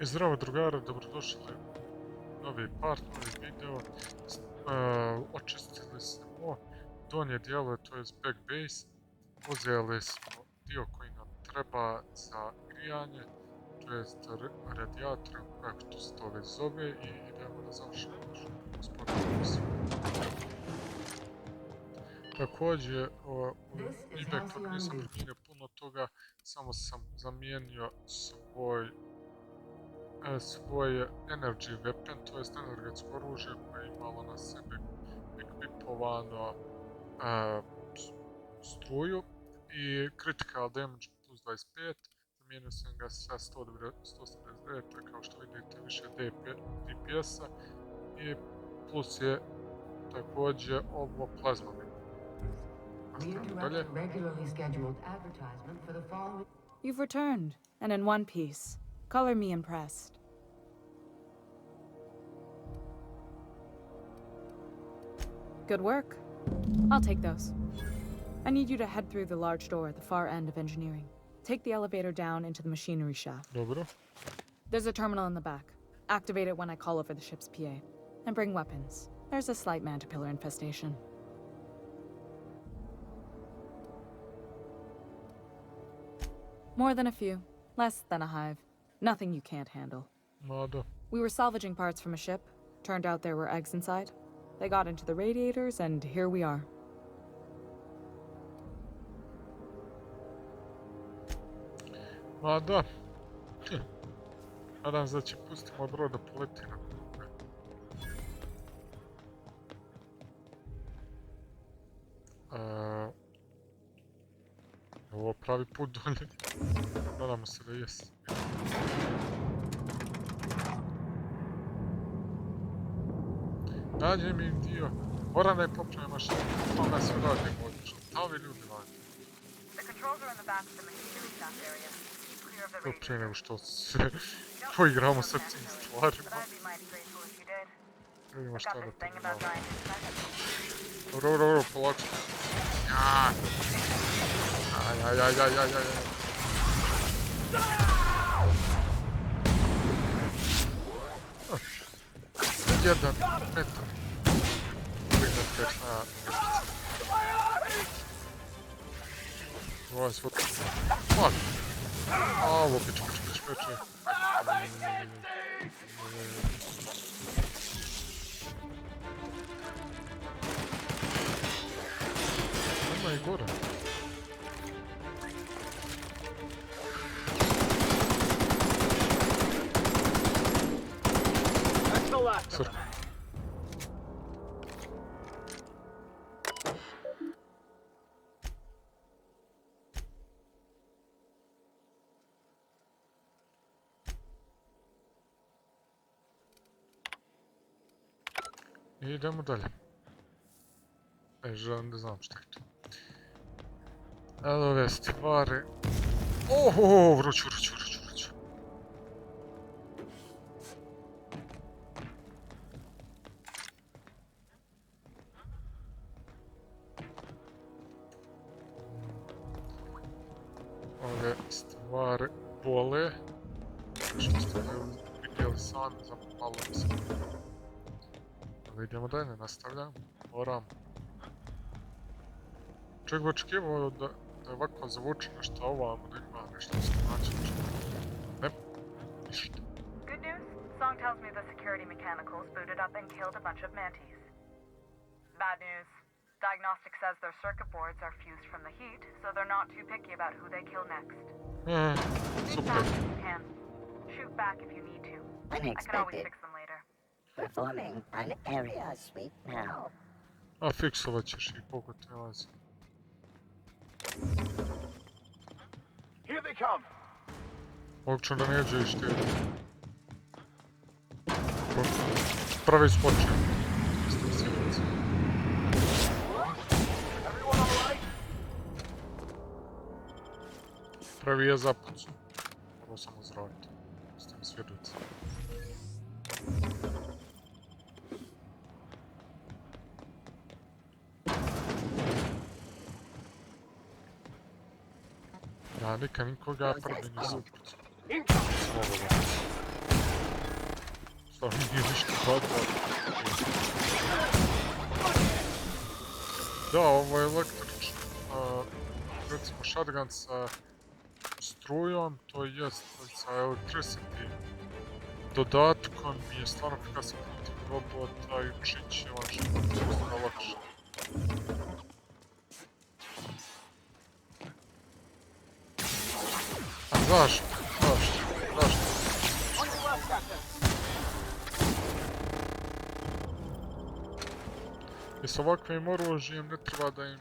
I zdravo drugara, dobrodošli u novi part, novi video. Očistili smo donje dijelo, to je backbase. Uzeli smo dio koji nam treba za grijanje, to je radiator, kako to se to već zove, i idemo da završimo našu gospodinu. Također, u Igra nisam promijenio puno toga, samo sam zamijenio svoj energy weapon, to jest energetsko oružje koje je imalo na sebi ekvipovano struju i critical damage plus 25, zamijenio sam ga sa 179, to je kao što vidite više DPS-a i plus je također ovo plazma. You've returned, and in one piece. Color me impressed. Good work. I'll take those. I need you to head through the large door at the far end of engineering. Take the elevator down into the machinery shaft. Dobro. There's a terminal in the back. Activate it when I call over the ship's PA. And bring weapons. There's a slight mantipillar infestation. More than a few. Less than a hive. Nothing you can't handle. Nada. We were salvaging parts from a ship. Turned out there were eggs inside. They got into the radiators, and here we are. Ma da. Nadam se da će pustimo brod da poleti na krupe. Ovo pravi put dolje. Nadamo se da jesi. Nađe mi dio. Moram da je popravim mašinu. Onda se radimo odlično. Da ovi ljudi radimo. To prije nego što se poigramo sa tim stvarima. Vidimo šta da to imamo. Dobro, polako. Ajajajajajajaj. Jedan metar. Ovo je svoj... Fuck! Ovo, piče. Nema i gore. Crk. I idemo dalje. Želim da znam šta je to. Evo ove stvari. Oho, vruću. Ove stvari bole. Što ste vidjeli sami, zapalo mi se. Idemo dalje, nastavljamo. Moram. Čovjek bi očekivao da je ovako zvuči nešto ovamo, da ima nešto se naći. Ne, ništa. Good news. Song tells me the security mechanicals booted up and killed a bunch of mantis. Bad news. Diagnostic says their circuit boards are fused from the heat, so they're not too picky about who they kill next. Super. You can. Shoot back if you need to. I can always fix them later. Performing an area sweep now. A fiksovat ćeš ih, koliko te lazi. Here they come. Uopće da neđe i štiri. Prvi skoče. Prvi je zapucu. Morao sam uzdraviti. S tim svjedoci. Ja nikad nikoga prvi nisam upucao. Slobodan. stvarno nije ništa badno. Da, ovo je električno. Recimo shotgun sa strujom, to jest sa electricity dodatkom je stvarno efikasan protiv robota i učinit će vam život dosta lakše. A zašto? I s ovakvim oružjem ne treba da im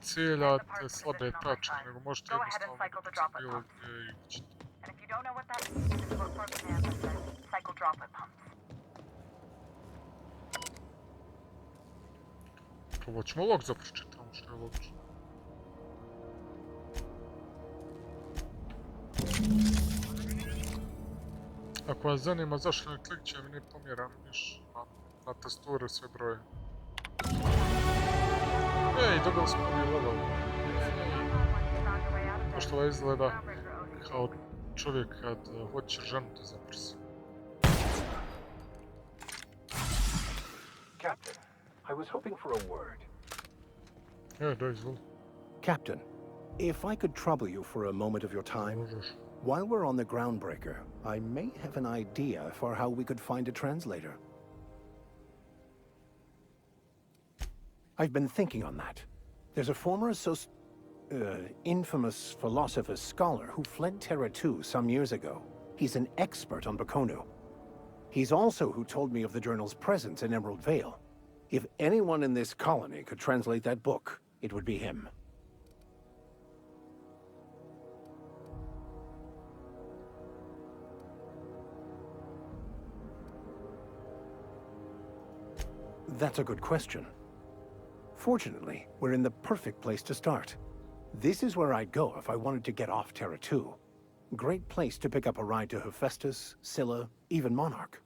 cijeljate slabe tačke, nego možete jednostavno biti bilo gdje i ućete. Prvo ćemo log zapročitamo što je logično. Ako vas zanima zašto ne klikćem i ne pomjeram miš na tasturi sve broje. Ej, dobili smo novi level. To što ovo izgleda kao čovjek kad hoće ženu da zaprsi. Captain, I was hoping for a word. Da, izvoli. Captain, if I could trouble you for a moment of your time, Možeš. while we're on the groundbreaker, I may have an idea for how we could find a translator. I've been thinking on that. There's a former infamous philosopher scholar who fled Terra 2 some years ago. He's an expert on Bakonu. He's also who told me of the journal's presence in Emerald Vale. If anyone in this colony could translate that book, it would be him. That's a good question. Fortunately, we're in the perfect place to start. This is where I'd go if I wanted to get off Terra 2. Great place to pick up a ride to Hephaestus, Scylla, even Monarch.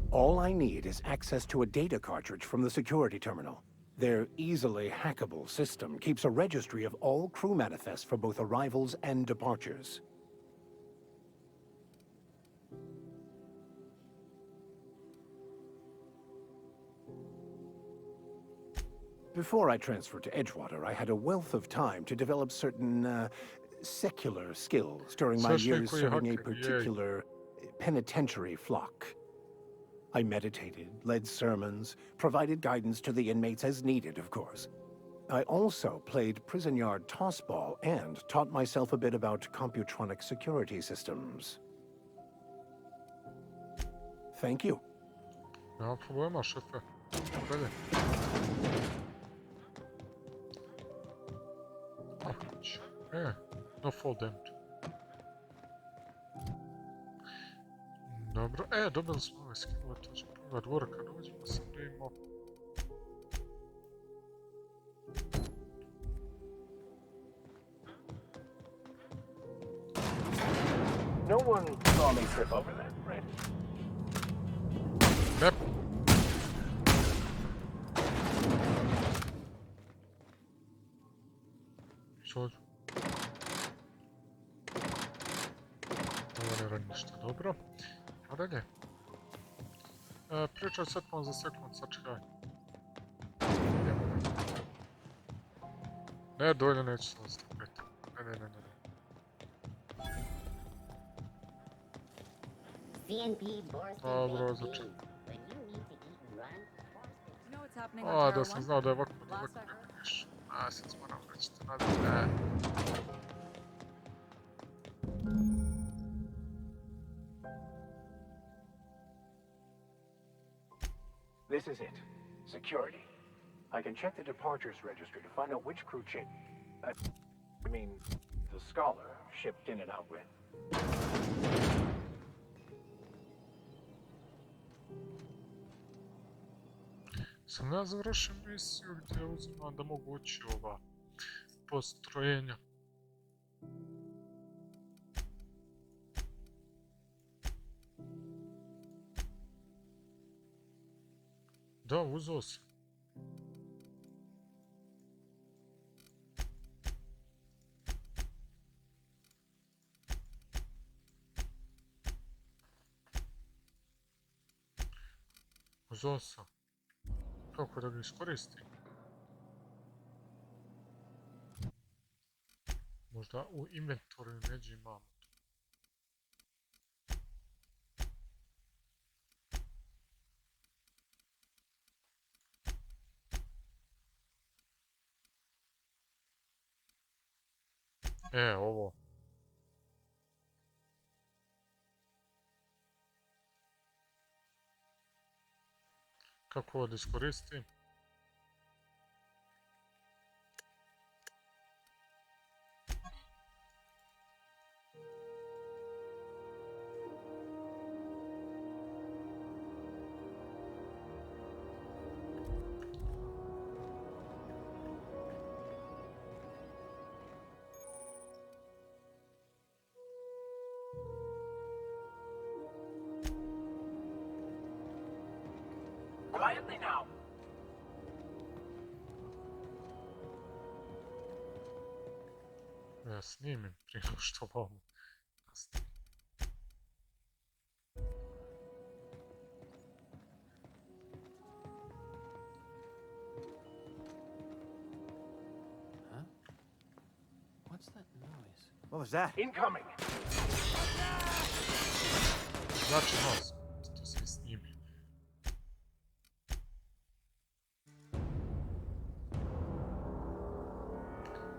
All I need is access to a data cartridge from the security terminal. Their easily hackable system keeps a registry of all crew manifests for both arrivals and departures. Before I transferred to Edgewater, I had a wealth of time to develop certain, secular skills during my years serving a particular penitentiary flock. I meditated, led sermons, provided guidance to the inmates as needed, of course. I also played prison yard tossball and taught myself a bit about computronic security systems. Thank you. Nema problema, šefe. Dalje. No fall damage. Dobro, dobili smo ove skillove, to ćemo pogledat gore kad dođemo, sam da imamo. No one saw me trip over that, right? Map. Sad. Ovo ne radi ništa dobro. A dalje. Pričaj sekund za sekund, sačekaj. Ne, dolje neću se ostapiti. Ne. Dobro, začekaj. A, da sam znao da je ovako daleko ne vidiš. A, sad moram reći to nadalje. This is it. Security. I can check the departures registry to find out which crew the scholar shipped in and out with. Sam ja završim misiju gdje uzimam da mogu ući ova postrojenja. Da, uzeo sam. Zosa. Kako da ga iskoristim? Možda u inventoru neđe imamo to. Ovo. Kako ovo da iskoristim? Quietly now. Ja snimim prije nego što vam nastavim. Huh? What's that noise? What was that? Incoming. Znači nos, to se i snimi.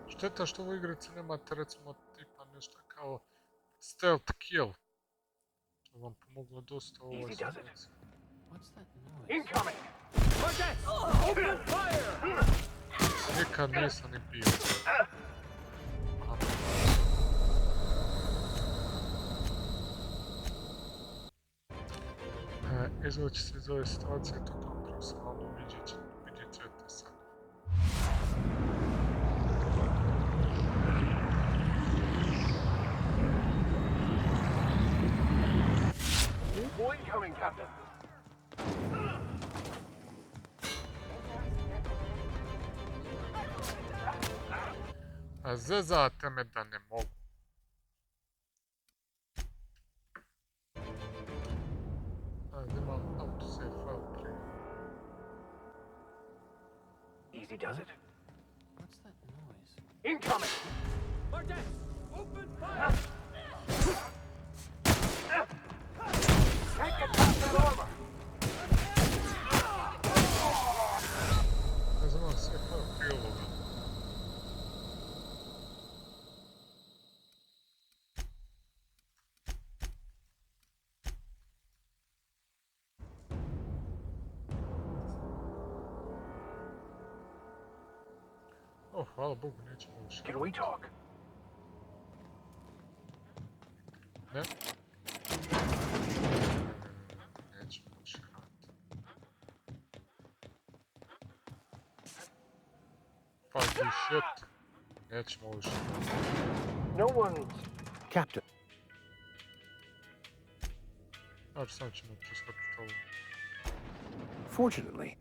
Šteta što u ovoj igrici nemate recimo tipa nešto kao stealth kill. To vam pomoglo dosta u ovoj situaciji. What's that noise? Incoming. Open fire! Nikad nisam ni bio. Izvući se iz ove situacije tokom profesionalno vidjet ćete sad. Incoming, Captain. A zezate me da ne mogu. Imam autosave file prije. Easy does it. What's that noise? Incoming. Open fire! Can't get past that armor. Ne znam sve file priloga. Hvala Bogu, nećemo više. Can we talk? Ne? Nećemo više raditi. Fuck this shit. Nećemo više raditi. No one. Captain, Znači, sam ćemo preskočiti ovo. fortunately,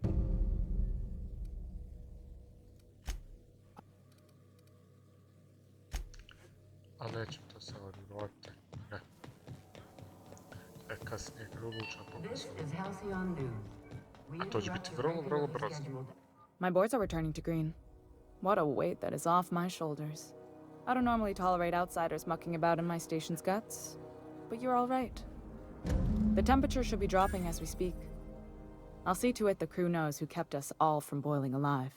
A nećemo to sad odgovoriti. Ne. Kasnije kad odlučimo popisati. A to će biti vrlo brzo. My boards are returning to green. What a weight that is off my shoulders. I don't normally tolerate outsiders mucking about in my station's guts, but you're all right. The temperature should be dropping as we speak. I'll see to it the crew knows who kept us all from boiling alive.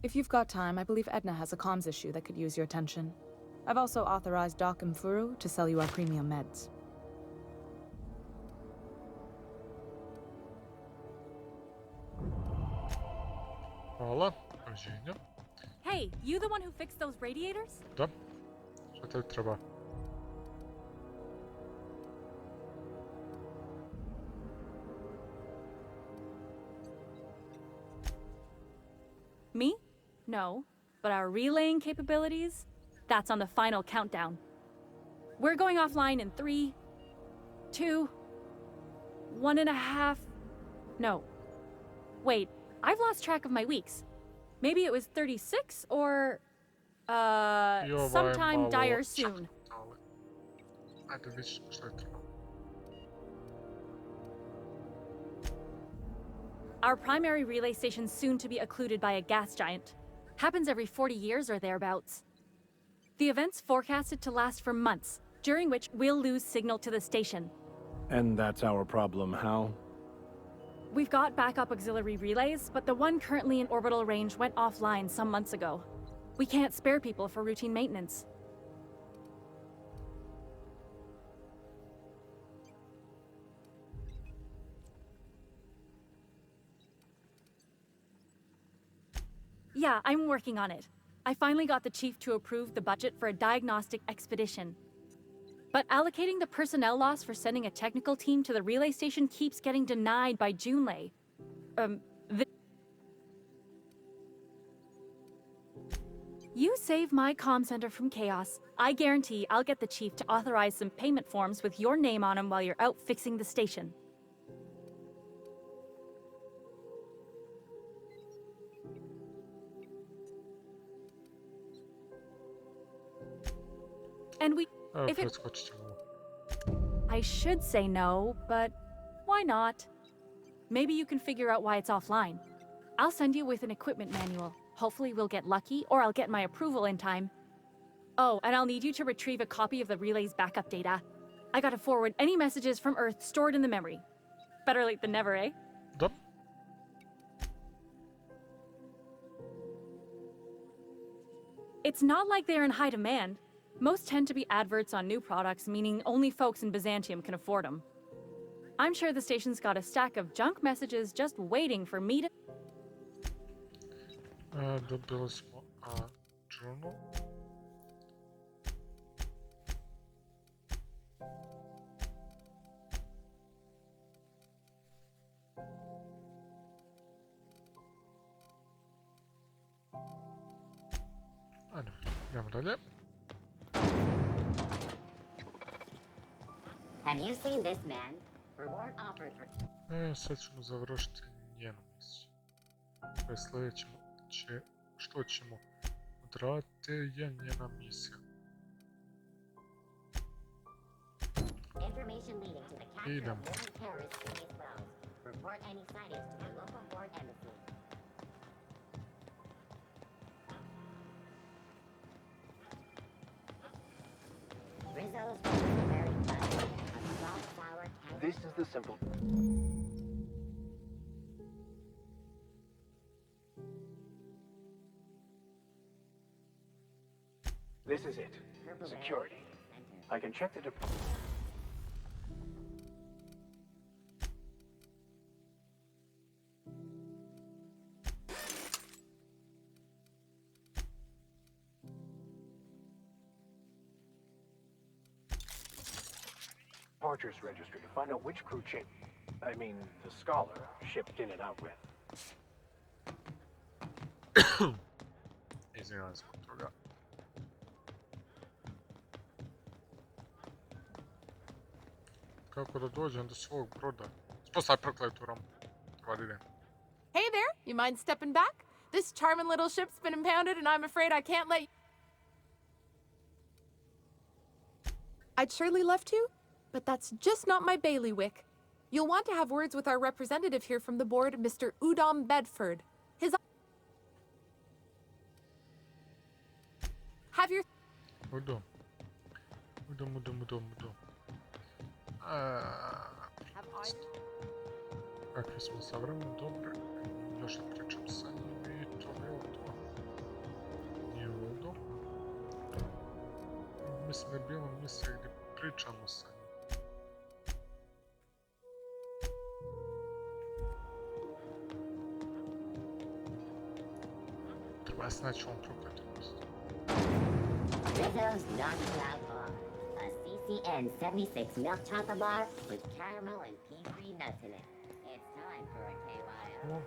If you've got time, I believe Edna has a comms issue that could use your attention. I've also authorized Doc and Furu to sell you our premium meds. Hvala, doviđenja. Hey, you the one who fixed those radiators? Da. Što tebi treba? Me? No. But our relaying capabilities? That's on the final countdown. We're going offline in 3, 2, 1.5. No. Wait, I've lost track of my weeks. Maybe it was 36 or sometime dire soon. Ajde, vidiš što je treba. Our primary relay station's soon to be occluded by a gas giant. Happens every 40 years or thereabouts. The event's forecasted to last for months, during which we'll lose signal to the station. And that's our problem, how? We've got backup auxiliary relays, but the one currently in orbital range went offline some months ago. We can't spare people for routine maintenance. Yeah, I'm working on it. I finally got the chief to approve the budget for a diagnostic expedition. But allocating the personnel loss for sending a technical team to the relay station keeps getting denied by Junlei. You save my comm center from chaos. I guarantee I'll get the chief to authorize some payment forms with your name on them while you're out fixing the station. And we... Evo, if it... preskočit ćemo. I should say no, but why not? Maybe you can figure out why it's offline. I'll send you with an equipment manual. Hopefully we'll get lucky, or I'll get my approval in time. Oh, and I'll need you to retrieve a copy of the relay's backup data. I gotta forward any messages from Earth stored in the memory. Better late than never, eh? Da. It's not like they're in high demand. Most tend to be adverts on new products, meaning only folks in Byzantium can afford them. I'm sure the station's got a stack of junk messages just waiting for me to... Dobili smo journal. Ajde, idemo dalje. Have you seen this man? Reward offered for... Sad ćemo završiti njenu misiju. To je sljedeće, što ćemo odraditi je njena misija. Information leading to the capture Idemo. of foreign terrorists in these wells. Report any sightings to the local foreign embassy. Rizzo's very fun. A soft, sour, tangy... This is the simple... This is it. Security. I can check the departures registry to find out which crew the scholar shipped in and out with. Izvinjavam zbog toga. Kako da dođem do svog broda? Spostaj prokletu rampu. Treba idem. Hey there, you mind stepping back? This charming little ship's been impounded and I'm afraid I can't let you... I'd surely love to, but that's just not my bailiwick. You'll want to have words with our representative here from the board, Mr. Udom Bedford. His... Have your... Udom. Kakvi smo sa vremenom, dobro. Još da pričam sa njim i to je to. Nije ludo. Mislim da je bila misija gdje pričamo sa njim. Treba snaći ovom prokletom mjestu. Rizzo's non-cloud bar. A CCN 76 milk chocolate bar with caramel and pea-free nuts in it. It's time for a KYO.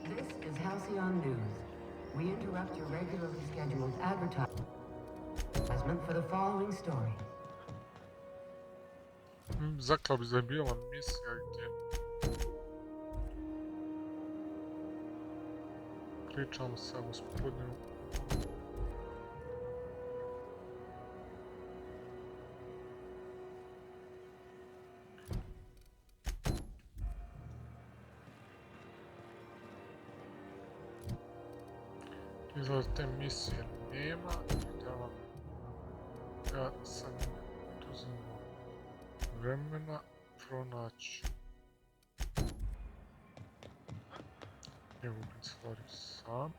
This is Halcyon News. We interrupt your regularly scheduled advertisement for the following story. Zaklao bi da je bila misija gdje pričamo sa gospodinom. Izgleda te misije nema, da vam ja sam oduzimo vremena pronaći. Evo bi stvari sam.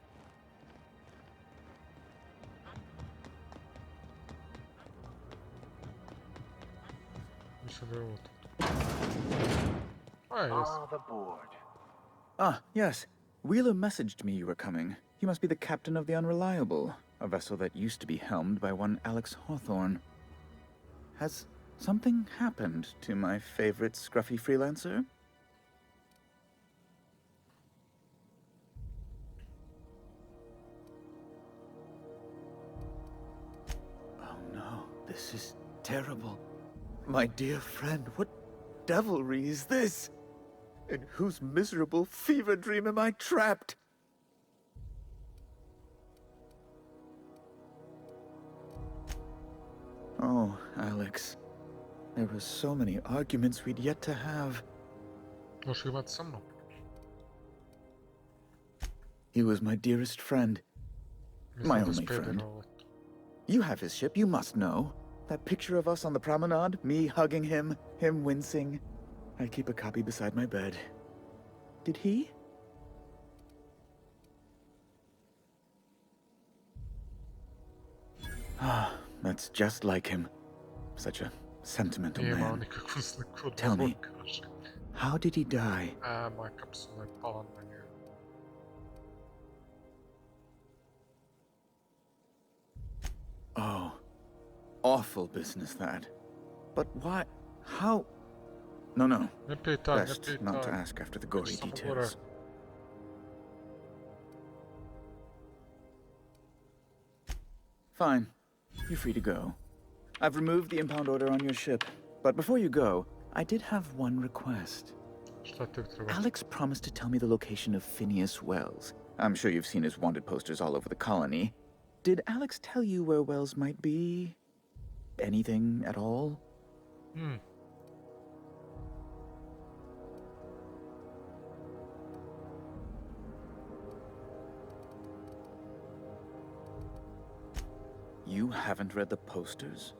Mislim da je ovo to. A, jes. Ah, the board. Ah, yes. Wheeler messaged me you were coming. He must be the captain of the Unreliable, a vessel that used to be helmed by one Alex Hawthorne. Has something happened to my favorite scruffy freelancer? Oh no, this is terrible. My dear friend, what devilry is this? In whose miserable fever dream am I trapped? Oh, Alex. There were so many arguments we'd yet to have. Možeš imati sa mnom. He was my dearest friend. My only friend. You have his ship, you must know. That picture of us on the promenade, me hugging him, him wincing. I keep a copy beside my bed. Did he? Ah, that's just like him. Such a sentimental man. Tell me, how did he die? Moja kapsula je pala na njega. Oh, awful business that. But why? How? No. Best not to ask after the gory details. Fine. You're free to go. I've removed the impound order on your ship. But before you go, I did have one request. Alex promised to tell me the location of Phineas Wells. I'm sure you've seen his wanted posters all over the colony. Did Alex tell you where Wells might be? Anything at all? You haven't read the posters?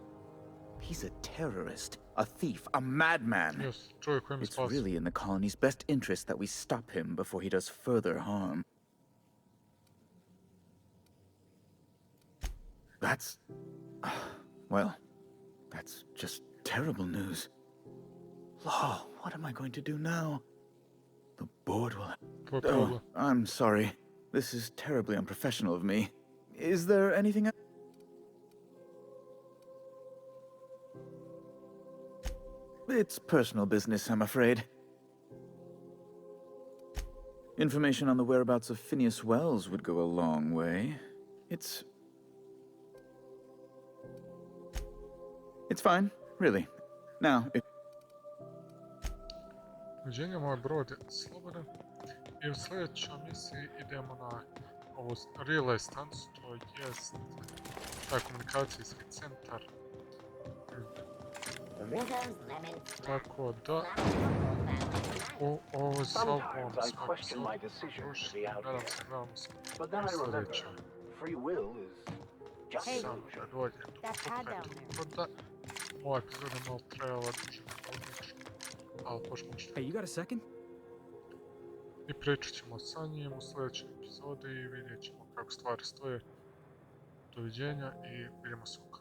He's a terrorist, a thief, a madman. Yes, it's really in the colony's best interest that we stop him before he does further harm. That's... well, that's just terrible news. Law, what am I going to do now? The board will... Oh, I'm sorry. This is terribly unprofessional of me. Is there anything else? It's personal business, I'm afraid. Information on the whereabouts of Phineas Wells would go a long way. It's fine, really. Now, if... Uđenje, moj brod je slobodan. I u sljedećoj misiji idemo na ovu relay stancu, to jest taj komunikacijski centar. Tako da, ovo za ovom smo epizodu prošli, nadam se gledamo se u sljedećoj. Sam da dođem do uvoda. Ova epizoda je malo trajala duže odlično, ali možemo što. Hey, you got a second? I pričat ćemo sa njim u sljedećoj epizodi i vidjet ćemo kako stvari stoje. Doviđenja i vidimo se u